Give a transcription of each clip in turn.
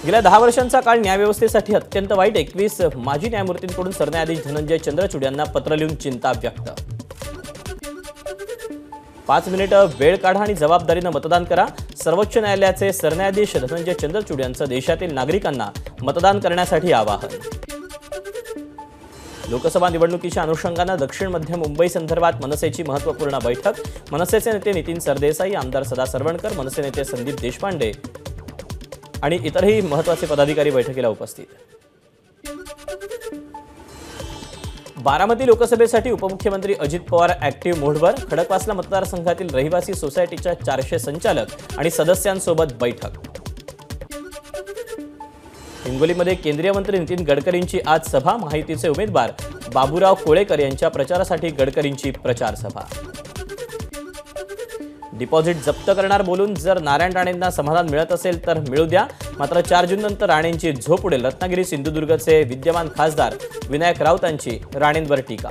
गेल्या 10 वर्षांचा काळ न्यायव्यवस्थेसाठी अत्यंत वाईट. 21 माजी न्यायमूर्तींकडून सरन्यायाधीश धनंजय चंद्रचूड यांना पत्र लिहून चिंता व्यक्त. 5 मिनिटं वेळ काढा आणि जबाबदारीनं मतदान करा. सर्वोच्च न्यायालयाचे सरन्यायाधीश धनंजय चंद्रचूड यांचं देशातील नागरिकांना मतदान करण्यासाठी आवाहन. लोकसभा निवडणुकीच्या अनुषंगानं दक्षिण मध्य मुंबई संदर्भात मनसेची महत्त्वपूर्ण बैठक. मनसेचे नेते नितीन सरदेसाई, आमदार सदा सरवणकर, मनसे नेते संदीप देशपांडे आणि इतरही महत्त्वाचे पदाधिकारी बैठकीला उपस्थित. बारामती लोकसभेसाठी उपमुख्यमंत्री अजित पवार ॲक्टिव्ह मोडवर. खडकवासला मतदारसंघातील रहिवासी सोसायटीच्या 400 संचालक आणि सदस्यांसोबत बैठक. हिंगोलीमध्ये केंद्रीय मंत्री नितीन गडकरींची आज सभा. महायुतीचे उमेदवार बाबूराव कोळेकर यांच्या प्रचारासाठी गडकरींची प्रचार सभा. डिपॉझिट जप्त करणार बोलून जर नारायण राणेंना समाधान मिळत असेल तर मिळू द्या, मात्र 4 जूननंतर राणेंची झोप उडेल. रत्नागिरी सिंधुदुर्गचे विद्यमान खासदार विनायक राऊतांची राणेंवर टीका.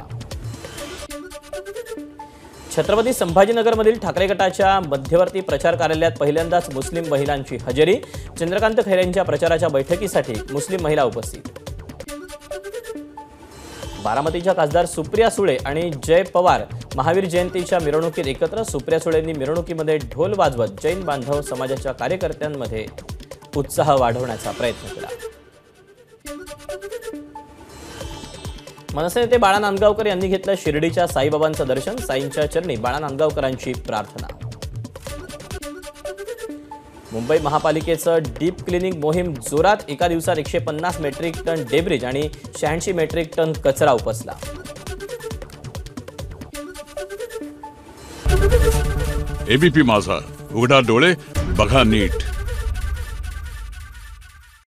छत्रपती संभाजीनगरमधील ठाकरे गटाच्या मध्यवर्ती प्रचार कार्यालयात पहिल्यांदाच मुस्लिम महिलांची हजेरी. चंद्रकांत खैरेंच्या प्रचाराच्या बैठकीसाठी मुस्लिम महिला उपस्थित. बारामतीच्या खासदार सुप्रिया सुळे आणि जय पवार महावीर जयंतीच्या मिरवणुकीत एकत्र. सुप्रिया सुळेंनी मिरवणुकीमध्ये ढोल वाजवत जैन बांधव समाजाच्या कार्यकर्त्यांमध्ये उत्साह वाढवण्याचा प्रयत्न केला. मनसे नेते बाळा नांदगावकर यांनी घेतलं शिर्डीच्या साईबाबांचं दर्शन. साईंच्या चरणी बाळा नांदगावकरांची प्रार्थना. मुंबई महापालिकेचं डीप क्लिनिंग मोहीम जोरात. एका दिवसात 150 मेट्रिक टन डेब्रिज आणि 86 मेट्रिक टन कचरा उपसला. एबीपी माझा, उघडा डोळे बघा नीट.